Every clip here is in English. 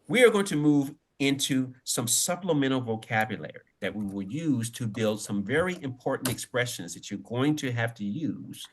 We are going to move into some supplemental vocabulary that we will use to build some very important expressions that you're going to have to use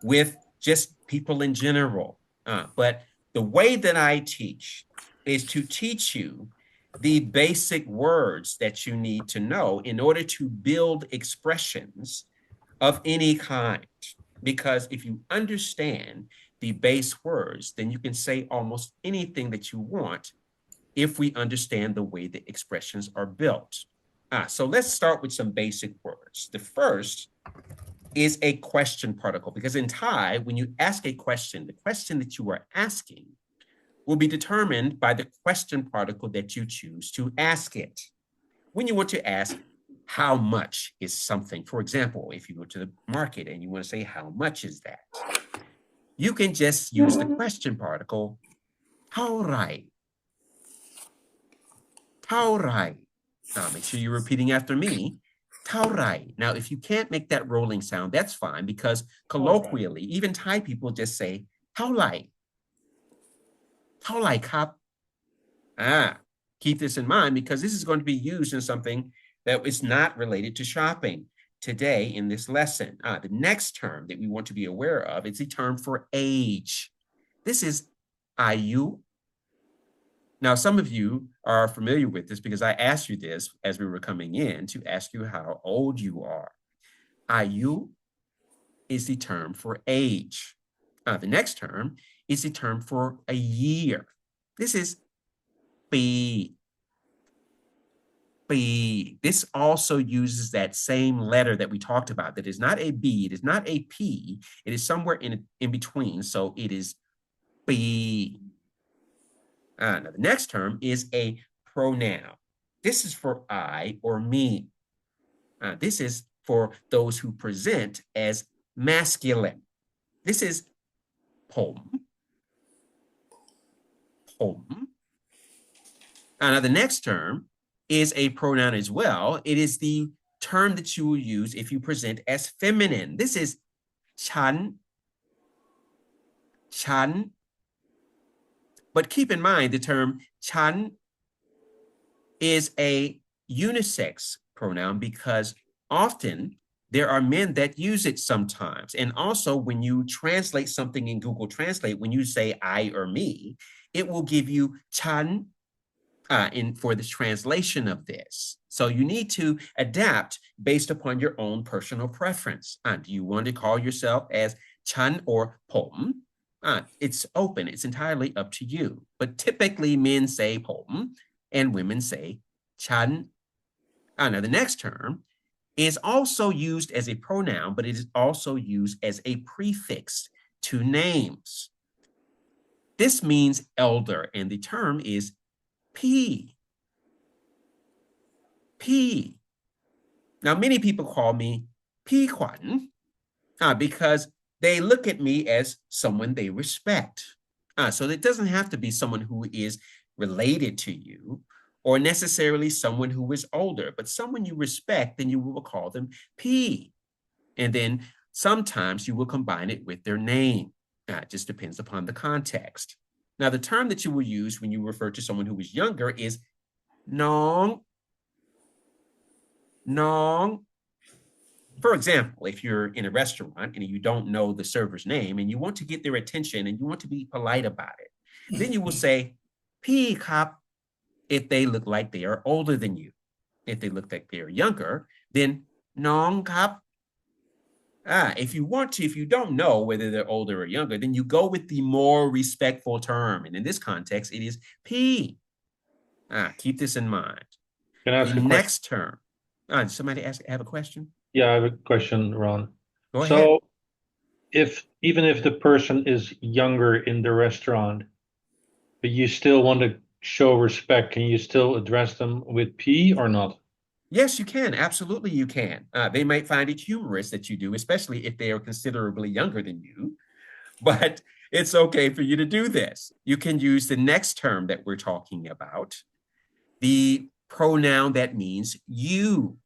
with just people in general. But the way that I teach is to teach you the basic words that you need to know in order to build expressions of any kind. Because if you understand the base words, then you can say almost anything that you want if we understand the way the expressions are built. So let's start with some basic words. The first is a question particle, because in Thai, when you ask a question, the question that you are asking will be determined by the question particle that you choose to ask it. When you want to ask, how much is something? For example, if you go to the market and you want to say, how much is that? You can just use the question particle, เท่าไหร่? เท่าไหร่? Make sure you're repeating after me. เท่าไหร่? Now, if you can't make that rolling sound, that's fine, because colloquially, even Thai people just say เท่าไหร่? เท่าไหร่ ครับ? Keep this in mind, because this is going to be used in something that is not related to shopping today in this lesson. The next term that we want to be aware of is the term for age. This is ayu. Now, some of you are familiar with this because I asked you this as we were coming in to ask you how old you are. Ayu is the term for age. The next term is the term for a year. This is ปี. This also uses that same letter that we talked about. That is not a B, it is not a P, it is somewhere in between. So it is ปี. Now the next term is a pronoun. This is for I or me. This is for those who present as masculine. This is ผม. Now the next term is a pronoun as well. It is the term that you will use if you present as feminine. This is ฉัน. But keep in mind the term ฉัน is a unisex pronoun because often there are men that use it sometimes. And also when you translate something in Google Translate, when you say I or me, it will give you ฉัน for the translation of this. So you need to adapt based upon your own personal preference. Do you want to call yourself as ฉัน or ผม? It's open, it's entirely up to you. But typically men say ผม and women say ฉัน. Now the next term is also used as a pronoun, but it is also used as a prefix to names. This means elder, and the term is P. Now, many people call me P Kwan because they look at me as someone they respect. So it doesn't have to be someone who is related to you or necessarily someone who is older, but someone you respect, then you will call them P. And then sometimes you will combine it with their name. It just depends upon the context. Now, the term that you will use when you refer to someone who is younger is น้อง. For example, if you're in a restaurant and you don't know the server's name and you want to get their attention and you want to be polite about it, then you will say พี่ครับ if they look like they are older than you. If they look like they are younger, then น้องครับ. If you don't know whether they're older or younger, then you go with the more respectful term. And in this context, it is P. Keep this in mind. Can I ask The a question? next term. Somebody have a question? Yeah, I have a question, Ron. Go So ahead. even if the person is younger in the restaurant, but you still want to show respect, can you still address them with P or not? Yes, you can. Absolutely, you can. They might find it humorous that you do, especially if they are considerably younger than you. But it's okay for you to do this. You can use the next term that we're talking about, the pronoun that means you.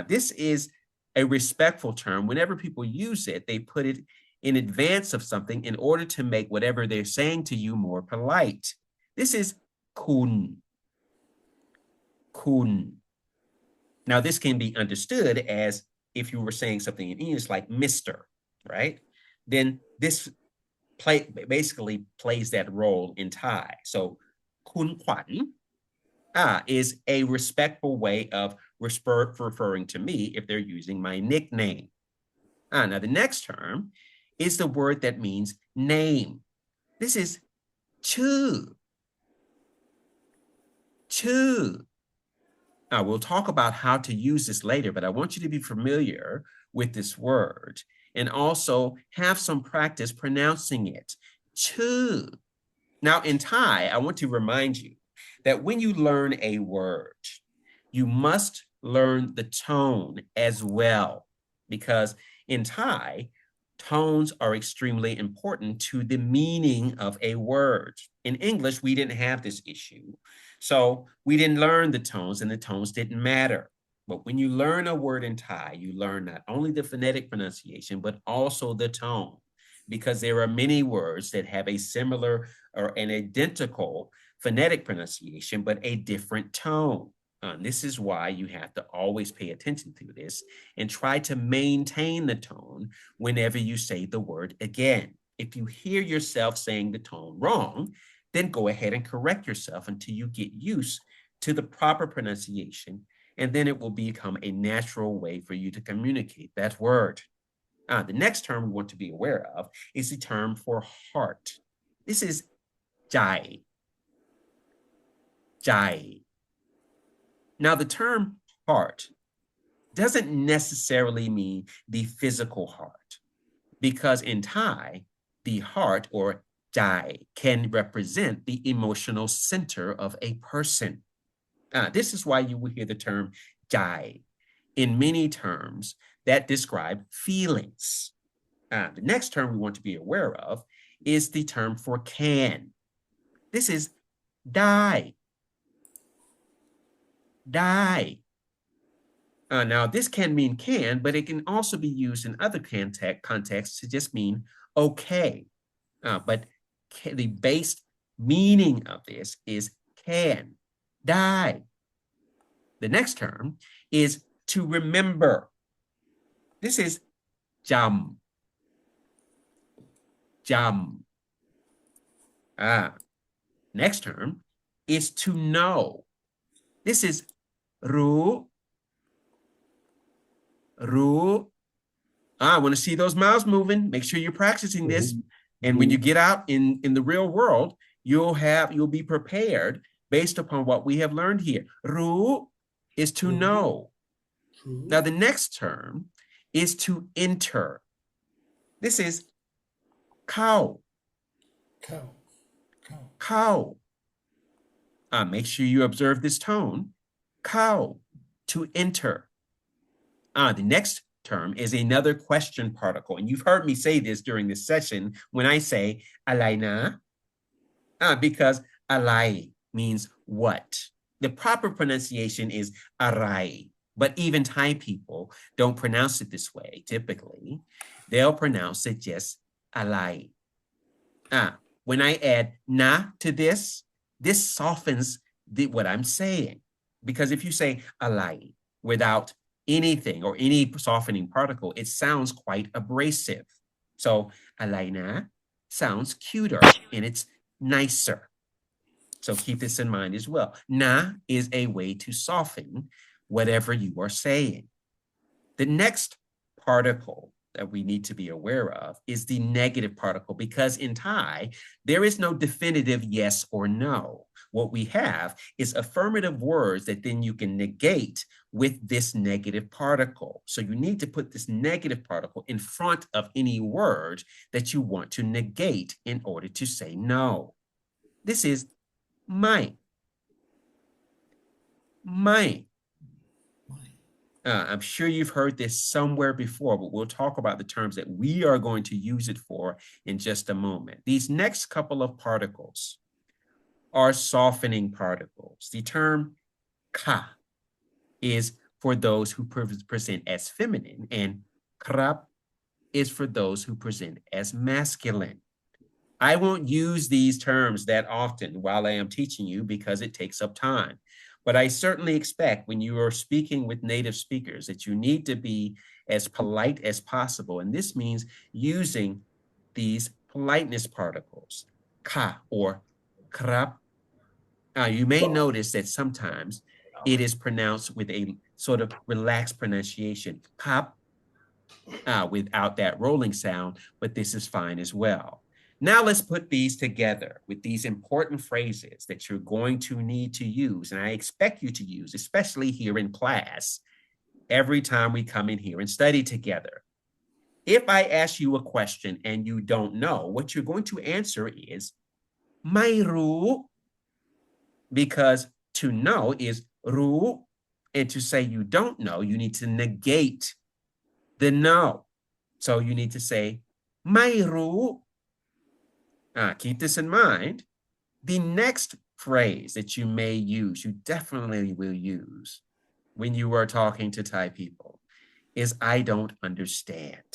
This is a respectful term. Whenever people use it, they put it in advance of something in order to make whatever they're saying to you more polite. This is kun, kun. Now, this can be understood as if you were saying something in English like Mr., right? Then this basically plays that role in Thai. So, kun kwan is a respectful way of referring to me if they're using my nickname. Now, the next term is the word that means name. This is chu. Chu. We'll talk about how to use this later, but I want you to be familiar with this word and also have some practice pronouncing it. Chu. Now, in Thai, I want to remind you that when you learn a word, you must learn the tone as well, because in Thai, tones are extremely important to the meaning of a word. In English, we didn't have this issue. So we didn't learn the tones, and the tones didn't matter. But when you learn a word in Thai, you learn not only the phonetic pronunciation, but also the tone, because there are many words that have a similar or an identical phonetic pronunciation, but a different tone. This is why you have to always pay attention to this and try to maintain the tone whenever you say the word again. If you hear yourself saying the tone wrong, then go ahead and correct yourself until you get used to the proper pronunciation, and then it will become a natural way for you to communicate that word. The next term we want to be aware of is the term for heart. This is jai. Jai. Now, the term heart doesn't necessarily mean the physical heart, because in Thai, the heart or jai can represent the emotional center of a person. This is why you will hear the term jai in many terms that describe feelings. The next term we want to be aware of is the term for can. This is die. Die. Now, this can mean can, but it can also be used in other contexts to just mean okay. But the base meaning of this is can, die. The next term is to remember. This is jam. Jam. Next term is to know. This is ru. Ru. I want to see those mouths moving. Make sure you're practicing this. And when you get out in the real world, you'll be prepared based upon what we have learned here. Ru is to know. Now, the next term is to enter. This is cow. Cow. Make sure you observe this tone. Cow, to enter. The next term is another question particle. And you've heard me say this during this session when I say alai na, because alai means what. The proper pronunciation is arai, but even Thai people don't pronounce it this way typically. They'll pronounce it just alai. When I add na to this softens what I'm saying. Because if you say alai without anything or any softening particle, it sounds quite abrasive. So alai na sounds cuter and it's nicer. So keep this in mind as well. Na is a way to soften whatever you are saying. The next particle that we need to be aware of is the negative particle, because in Thai, there is no definitive yes or no. What we have is affirmative words that then you can negate with this negative particle. So you need to put this negative particle in front of any word that you want to negate in order to say no. This is mai. Mai. I'm sure you've heard this somewhere before, but we'll talk about the terms that we are going to use it for in just a moment. These next couple of particles are softening particles. The term ka is for those who present as feminine, and krap is for those who present as masculine. I won't use these terms that often while I am teaching you because it takes up time. But I certainly expect when you are speaking with native speakers that you need to be as polite as possible. And this means using these politeness particles, ka or krap. You may notice that sometimes it is pronounced with a sort of relaxed pronunciation, pop, without that rolling sound, but this is fine as well. Now let's put these together with these important phrases that you're going to need to use, and I expect you to use, especially here in class, every time we come in here and study together. If I ask you a question and you don't know, what you're going to answer is ไม่รู้ because to know is รู้ and to say you don't know, you need to negate the no. So you need to say ไม่รู้ keep this in mind. The next phrase that you may use, you definitely will use when you are talking to Thai people, is I don't understand.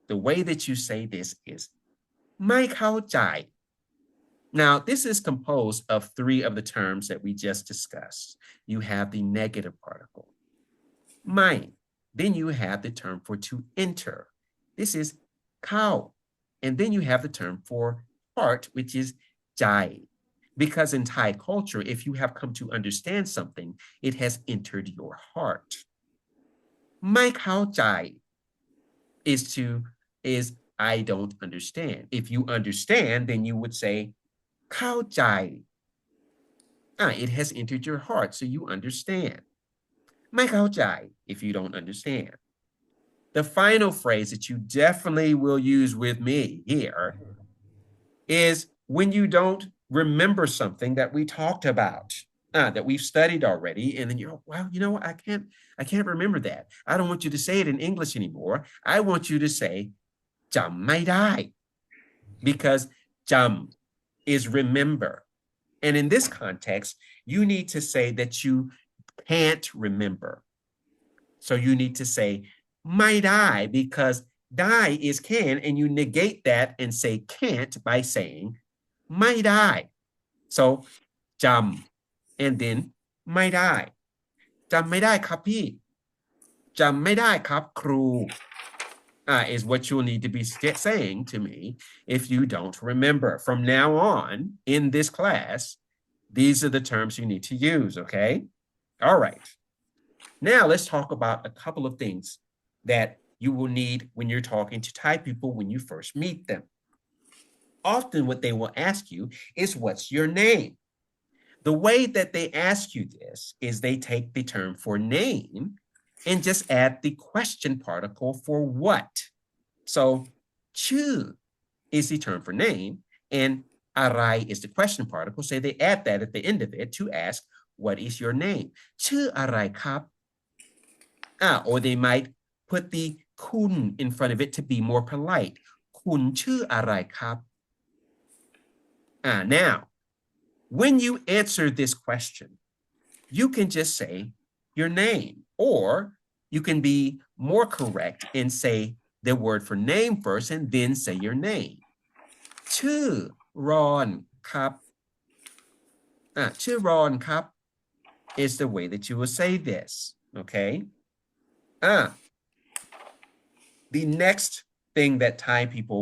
The way that you say this is ไม่เข้าใจ. Now, this is composed of three of the terms that we just discussed. You have the negative particle, ไม่. Then you have the term for to enter. This is เข้า. And then you have the term for heart, which is ใจ. Because in Thai culture, if you have come to understand something, it has entered your heart. ไม่เข้าใจ is I don't understand. If you understand, then you would say เข้าใจ. It has entered your heart, so you understand. ไม่เข้าใจ if you don't understand. The final phrase that you definitely will use with me here is when you don't remember something that we talked about, that we've studied already, and then you're, well, you know what, I can't remember that. I don't want you to say it in English anymore. I want you to say จำไม่ได้ because จำ is remember. And in this context, you need to say that you can't remember. So you need to say ไม่ได้ because ได้ is can, and you negate that and say can't by saying ไม่ได้ so จำ and then ไม่ได้ จำไม่ได้ครับพี่ จำไม่ได้ครับครู is what you'll need to be saying to me if you don't remember. From now on in this class, these are the terms you need to use, okay? All right. Now let's talk about a couple of things that you will need when you're talking to Thai people when you first meet them. Often what they will ask you is, what's your name? The way that they ask you this is they take the term for name and just add the question particle for what. So ชื่อ is the term for name, and อะไร is the question particle. So they add that at the end of it to ask, what is your name? ชื่ออะไรครับ? Or they might put the คุณ in front of it to be more polite. คุณชื่ออะไรครับ? Now, when you answer this question, you can just say your name, or you can be more correct and say the word for name first and then say your name. ชื่อรอนครับ ชื่อรอนครับ is the way that you will say this, okay? The next thing that Thai people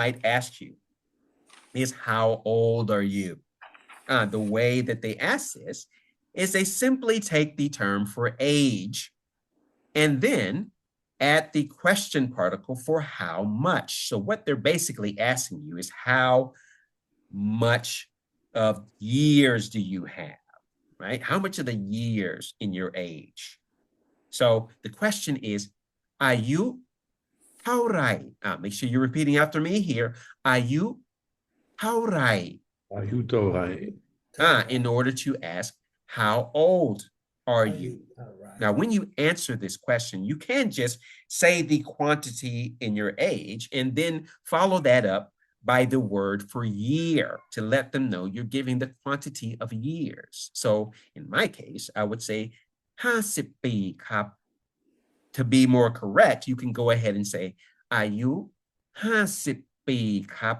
might ask you is, how old are you? The way that they ask this is they simply take the term for age and then add the question particle for how much. So what they're basically asking you is, how much of years do you have, right? How much of the years in your age? So the question is, อายุ เท่าไหร่? Make sure you're repeating after me here. อายุ เท่าไหร่? อายุเท่าไหร่? In order to ask, how old are you? Now, when you answer this question, you can just say the quantity in your age and then follow that up by the word for year to let them know you're giving the quantity of years. So in my case, I would say 50 ปีครับ. To be more correct, you can go ahead and say อายุ 50 ปีครับ